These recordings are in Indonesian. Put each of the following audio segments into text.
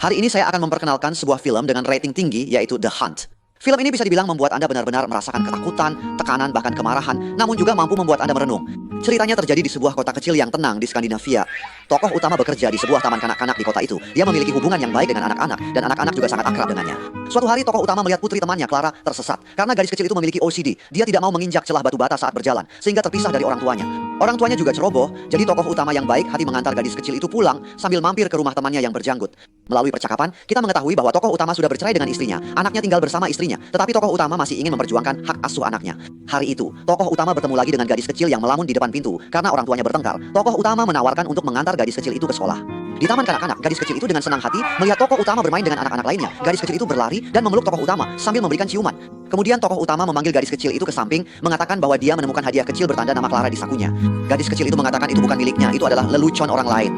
Hari ini saya akan memperkenalkan sebuah film dengan rating tinggi, yaitu The Hunt. Film ini bisa dibilang membuat Anda benar-benar merasakan ketakutan, tekanan, bahkan kemarahan, namun juga mampu membuat Anda merenung. Ceritanya terjadi di sebuah kota kecil yang tenang di Skandinavia. Tokoh utama bekerja di sebuah taman kanak-kanak di kota itu. Dia memiliki hubungan yang baik dengan anak-anak, dan anak-anak juga sangat akrab dengannya. Suatu hari tokoh utama melihat putri temannya, Clara, tersesat. Karena gadis kecil itu memiliki OCD, dia tidak mau menginjak celah batu bata saat berjalan, sehingga terpisah dari orang tuanya. Orang tuanya juga ceroboh, jadi tokoh utama yang baik hati mengantar gadis kecil itu pulang sambil mampir ke rumah temannya yang berjanggut. Melalui percakapan, kita mengetahui bahwa tokoh utama sudah bercerai dengan istrinya, anaknya tinggal bersama istrinya, tetapi tokoh utama masih ingin memperjuangkan hak asuh anaknya. Hari itu, tokoh utama bertemu lagi dengan gadis kecil yang melamun di depan pintu. Karena orang tuanya bertengkar, tokoh utama menawarkan untuk mengantar gadis kecil itu ke sekolah. Di taman kanak-kanak, gadis kecil itu dengan senang hati melihat tokoh utama bermain dengan anak-anak lainnya. Gadis kecil itu berlari dan memeluk tokoh utama sambil memberikan ciuman. Kemudian tokoh utama memanggil gadis kecil itu ke samping, mengatakan bahwa dia menemukan hadiah kecil bertanda nama Clara di sakunya. Gadis kecil itu mengatakan itu bukan miliknya, itu adalah lelucon orang lain.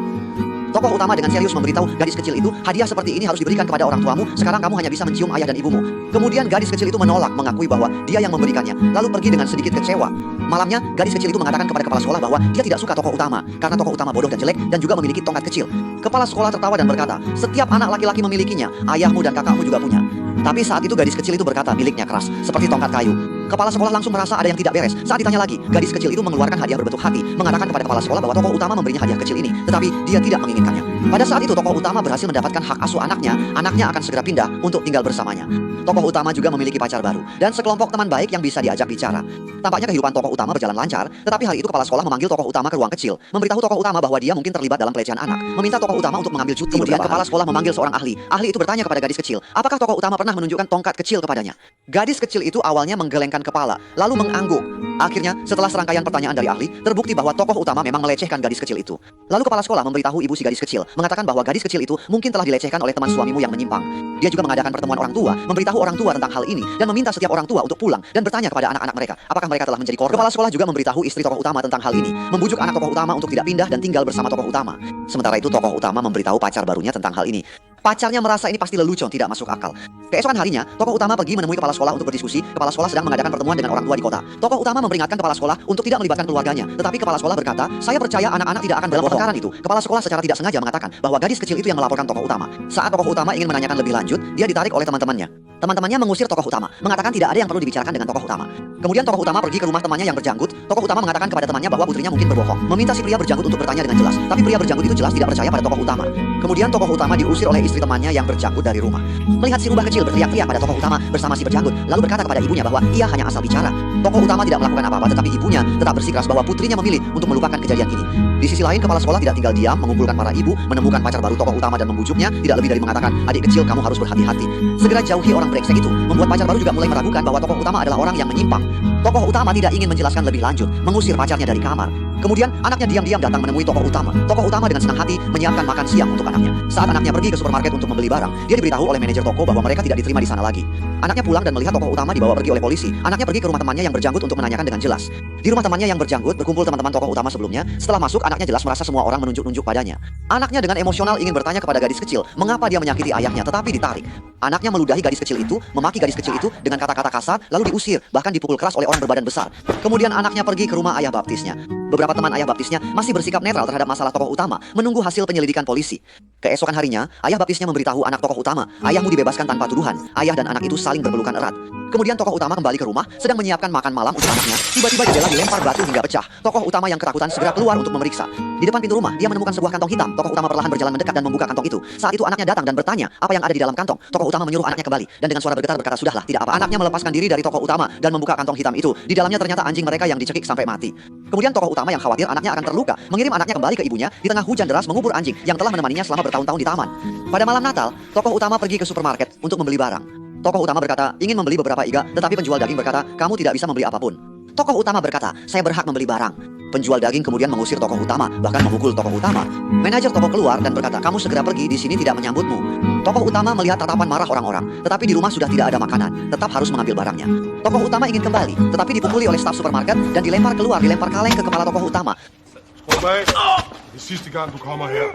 Tokoh utama dengan serius memberitahu gadis kecil itu, hadiah seperti ini harus diberikan kepada orang tuamu, sekarang kamu hanya bisa mencium ayah dan ibumu. Kemudian gadis kecil itu menolak, mengakui bahwa dia yang memberikannya, lalu pergi dengan sedikit kecewa. Malamnya, gadis kecil itu mengatakan kepada kepala sekolah bahwa dia tidak suka tokoh utama, karena tokoh utama bodoh dan jelek dan juga memiliki tongkat kecil. Kepala sekolah tertawa dan berkata, setiap anak laki-laki memilikinya, ayahmu dan kakakmu juga punya. Tapi saat itu gadis kecil itu berkata miliknya keras, seperti tongkat kayu. Kepala sekolah langsung merasa ada yang tidak beres. Saat ditanya lagi, gadis kecil itu mengeluarkan hadiah berbentuk hati, mengatakan kepada kepala sekolah bahwa tokoh utama memberinya hadiah kecil ini, tetapi dia tidak menginginkannya. Pada saat itu tokoh utama berhasil mendapatkan hak asuh anaknya akan segera pindah untuk tinggal bersamanya. Tokoh utama juga memiliki pacar baru, dan sekelompok teman baik yang bisa diajak bicara. Tampaknya kehidupan tokoh utama berjalan lancar, tetapi hari itu kepala sekolah memanggil tokoh utama ke ruang kecil, memberitahu tokoh utama bahwa dia mungkin terlibat dalam pelecehan anak, meminta tokoh utama untuk mengambil cuti. Kemudian kepala sekolah memanggil seorang ahli. Ahli itu bertanya kepada gadis kecil, apakah tokoh utama pernah menunjukkan tongkat kecil kepadanya? Gadis kecil itu awalnya menggelengkan kepala, lalu mengangguk. Akhirnya, setelah serangkaian pertanyaan dari ahli, terbukti bahwa tokoh utama memang melecehkan gadis kecil itu. Lalu kepala sekolah memberitahu ibu si gadis kecil, mengatakan bahwa gadis kecil itu mungkin telah dilecehkan oleh teman suamimu yang menyimpang. Dia juga mengadakan pertemuan orang tua, memberitahu orang tua tentang hal ini, dan meminta setiap orang tua untuk pulang dan bertanya kepada anak-anak mereka, apakah mereka telah menjadi korban. Kepala sekolah juga memberitahu istri tokoh utama tentang hal ini, membujuk anak tokoh utama untuk tidak pindah dan tinggal bersama tokoh utama. Sementara itu tokoh utama memberitahu pacar barunya tentang hal ini. Pacarnya merasa ini pasti lelucon, tidak masuk akal. Keesokan harinya, tokoh utama pergi menemui kepala sekolah untuk berdiskusi. Kepala sekolah sedang mengadakan pertemuan dengan orang tua di kota. Tokoh utama memperingatkan kepala sekolah untuk tidak melibatkan keluarganya. Tetapi kepala sekolah berkata, saya percaya anak-anak tidak akan dalam perkara itu. Kepala sekolah secara tidak sengaja mengatakan bahwa gadis kecil itu yang melaporkan tokoh utama. Saat tokoh utama ingin menanyakan lebih lanjut, dia ditarik oleh teman-temannya. Teman-temannya mengusir tokoh utama, mengatakan tidak ada yang perlu dibicarakan dengan tokoh utama. Kemudian tokoh utama pergi ke rumah temannya yang berjanggut. Tokoh utama mengatakan kepada temannya bahwa putrinya mungkin berbohong, meminta si pria berjanggut untuk bertanya dengan jelas. Tapi pria berjanggut itu jelas tidak percaya pada tokoh utama. Kemudian tokoh utama diusir oleh istri temannya yang berjanggut dari rumah. Melihat si rubah kecil berteriak-teriak pada tokoh utama bersama si berjanggut, lalu berkata kepada ibunya bahwa ia hanya asal bicara. Tokoh utama tidak melakukan apa-apa, tetapi ibunya tetap bersikeras bahwa putrinya memilih untuk melupakan kejadian ini. Di sisi lain, kepala sekolah tidak tinggal diam, mengumpulkan para ibu, menemukan pacar baru tokoh utama dan membujuknya, tidak lebih dari mengatakan, adik kecil kamu harus berhati-hati. Segera jauhi orang brengsek itu, membuat pacar baru juga mulai meragukan bahwa tokoh utama adalah orang yang menyimpang. Tokoh utama tidak ingin menjelaskan lebih lanjut, mengusir pacarnya dari kamar. Kemudian anaknya diam-diam datang menemui tokoh utama. Tokoh utama dengan senang hati menyiapkan makan siang untuk anaknya. Saat anaknya pergi ke supermarket untuk membeli barang, dia diberitahu oleh manajer toko bahwa mereka tidak diterima di sana lagi. Anaknya pulang dan melihat tokoh utama dibawa pergi oleh polisi. Anaknya pergi ke rumah temannya yang berjanggut untuk menanyakan dengan jelas. Di rumah temannya yang berjanggut berkumpul teman-teman tokoh utama sebelumnya. Setelah masuk, anaknya jelas merasa semua orang menunjuk-nunjuk padanya. Anaknya dengan emosional ingin bertanya kepada gadis kecil, mengapa dia menyakiti ayahnya, tetapi ditarik. Anaknya meludahi gadis kecil itu, memaki gadis kecil itu dengan kata-kata kasar, lalu diusir, bahkan dipukul keras oleh orang berbadan besar. Kemudian anaknya pergi ke rumah ayah baptisnya. Beberapa teman ayah baptisnya masih bersikap netral terhadap masalah tokoh utama, menunggu hasil penyelidikan polisi. Keesokan harinya, ayah baptisnya memberitahu anak tokoh utama, ayahmu dibebaskan tanpa tuduhan. Ayah dan anak itu saling berpelukan erat. Kemudian tokoh utama kembali ke rumah, sedang menyiapkan makan malam untuk anaknya. Tiba-tiba jendela dilempar batu hingga pecah. Tokoh utama yang ketakutan segera keluar untuk memeriksa. Di depan pintu rumah, dia menemukan sebuah kantong hitam. Tokoh utama perlahan berjalan mendekat dan membuka kantong itu. Saat itu anaknya datang dan bertanya apa yang ada di dalam kantong. Tokoh utama menyuruh anaknya kembali, dan dengan suara bergetar berkata, sudahlah, tidak apa. Anaknya melepaskan diri dari tokoh utama dan membuka kantong hitam itu. Di dalamnya ternyata anjing mereka yang dicekik sampai mati. Kemudian tokoh utama yang khawatir anaknya akan terluka, mengirim anaknya kembali ke ibunya di tengah hujan deras mengubur anjing yang telah menemaninya selama bertahun-tahun di taman. Pada malam Natal, tokoh utama pergi ke supermarket untuk membeli barang. Tokoh utama berkata, ingin membeli beberapa iga, tetapi penjual daging berkata, kamu tidak bisa membeli apapun. Tokoh utama berkata, saya berhak membeli barang. Penjual daging kemudian mengusir tokoh utama, bahkan memukul tokoh utama. Manajer toko keluar dan berkata, kamu segera pergi, di sini tidak menyambutmu. Tokoh utama melihat tatapan marah orang-orang, tetapi di rumah sudah tidak ada makanan, tetap harus mengambil barangnya. Tokoh utama ingin kembali, tetapi dipukuli oleh staf supermarket dan dilempar keluar, dilempar kaleng ke kepala tokoh utama. Skål, mate. Det sidste gang, du kommer her.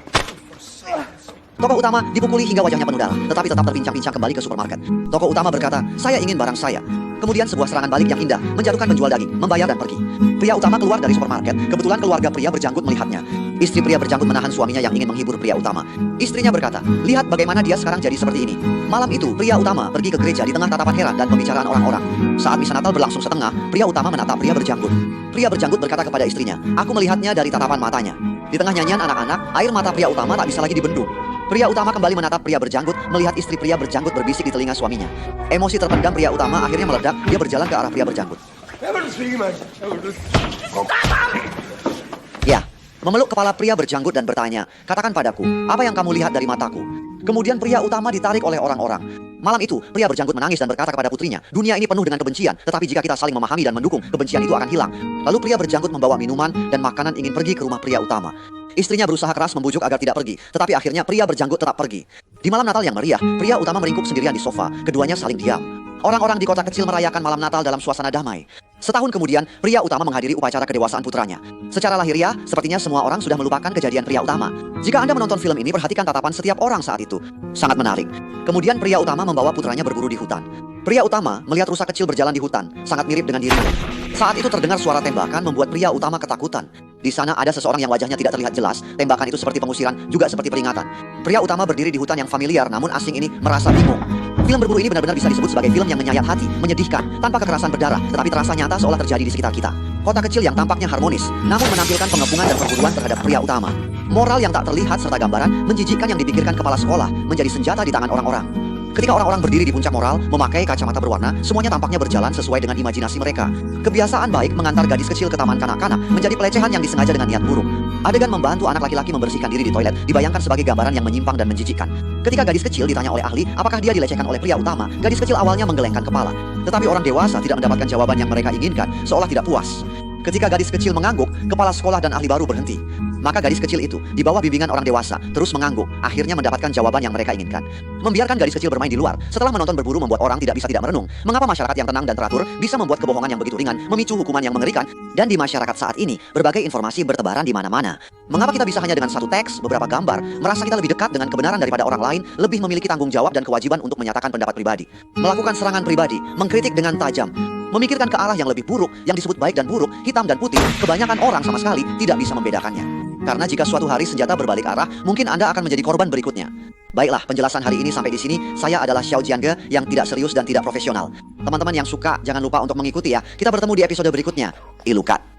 Tokoh utama dipukuli hingga wajahnya penuh darah, tetapi tetap terpincang-pincang kembali ke supermarket. Tokoh utama berkata, "Saya ingin barang saya." Kemudian sebuah serangan balik yang indah menjatuhkan penjual daging, membayar dan pergi. Pria utama keluar dari supermarket, kebetulan keluarga pria berjanggut melihatnya. Istri pria berjanggut menahan suaminya yang ingin menghibur pria utama. Istrinya berkata, "Lihat bagaimana dia sekarang jadi seperti ini." Malam itu, pria utama pergi ke gereja di tengah tatapan heran dan pembicaraan orang-orang. Saat misa Natal berlangsung setengah, pria utama menatap pria berjanggut. Pria berjanggut berkata kepada istrinya, "Aku melihatnya dari tatapan matanya." Di tengah nyanyian anak-anak, air mata pria utama tak bisa lagi dibendung. Pria utama kembali menatap pria berjanggut, melihat istri pria berjanggut berbisik di telinga suaminya. Emosi terpendam pria utama akhirnya meledak, dia berjalan ke arah pria berjanggut. Ya, memeluk kepala pria berjanggut dan bertanya, "Katakan padaku, apa yang kamu lihat dari mataku?" Kemudian pria utama ditarik oleh orang-orang. Malam itu, pria berjanggut menangis dan berkata kepada putrinya, "Dunia ini penuh dengan kebencian, tetapi jika kita saling memahami dan mendukung, kebencian itu akan hilang." Lalu pria berjanggut membawa minuman dan makanan ingin pergi ke rumah pria utama. Istrinya berusaha keras membujuk agar tidak pergi, tetapi akhirnya pria berjanggut tetap pergi. Di malam Natal yang meriah, pria utama meringkuk sendirian di sofa, keduanya saling diam. Orang-orang di kota kecil merayakan malam Natal dalam suasana damai. Setahun kemudian, pria utama menghadiri upacara kedewasaan putranya. Secara lahiriah, sepertinya semua orang sudah melupakan kejadian pria utama. Jika Anda menonton film ini, perhatikan tatapan setiap orang saat itu. Sangat menarik. Kemudian pria utama membawa putranya berburu di hutan. Pria utama melihat rusa kecil berjalan di hutan, sangat mirip dengan dirinya. Saat itu terdengar suara tembakan membuat pria utama ketakutan. Di sana ada seseorang yang wajahnya tidak terlihat jelas, tembakan itu seperti pengusiran, juga seperti peringatan. Pria utama berdiri di hutan yang familiar, namun asing ini merasa bingung. Film berburu ini benar-benar bisa disebut sebagai film yang menyayat hati, menyedihkan, tanpa kekerasan berdarah, tetapi terasa nyata seolah terjadi di sekitar kita. Kota kecil yang tampaknya harmonis, namun menampilkan pengepungan dan perburuan terhadap pria utama. Moral yang tak terlihat serta gambaran menjijikkan yang dipikirkan kepala sekolah menjadi senjata di tangan orang-orang. Ketika orang-orang berdiri di puncak moral, memakai kacamata berwarna, semuanya tampaknya berjalan sesuai dengan imajinasi mereka. Kebiasaan baik mengantar gadis kecil ke taman kanak-kanak menjadi pelecehan yang disengaja dengan niat buruk. Adegan membantu anak laki-laki membersihkan diri di toilet dibayangkan sebagai gambaran yang menyimpang dan menjijikkan. Ketika gadis kecil ditanya oleh ahli, apakah dia dilecehkan oleh pria utama, gadis kecil awalnya menggelengkan kepala. Tetapi orang dewasa tidak mendapatkan jawaban yang mereka inginkan, seolah tidak puas. Ketika gadis kecil mengangguk, kepala sekolah dan ahli baru berhenti. Maka gadis kecil itu, di bawah bimbingan orang dewasa, terus mengangguk, akhirnya mendapatkan jawaban yang mereka inginkan. Membiarkan gadis kecil bermain di luar, setelah menonton berburu membuat orang tidak bisa tidak merenung. Mengapa masyarakat yang tenang dan teratur bisa membuat kebohongan yang begitu ringan, memicu hukuman yang mengerikan? Dan di masyarakat saat ini, berbagai informasi bertebaran di mana-mana. Mengapa kita bisa hanya dengan satu teks, beberapa gambar, merasa kita lebih dekat dengan kebenaran daripada orang lain, lebih memiliki tanggung jawab dan kewajiban untuk menyatakan pendapat pribadi. Melakukan serangan pribadi, mengkritik dengan tajam, memikirkan ke arah yang lebih buruk, yang disebut baik dan buruk, hitam dan putih, kebanyakan orang sama sekali tidak bisa membedakannya. Karena jika suatu hari senjata berbalik arah, mungkin Anda akan menjadi korban berikutnya. Baiklah, penjelasan hari ini sampai di sini. Saya adalah Xiao Jiange yang tidak serius dan tidak profesional. Teman-teman yang suka, jangan lupa untuk mengikuti ya. Kita bertemu di episode berikutnya. Ilukat.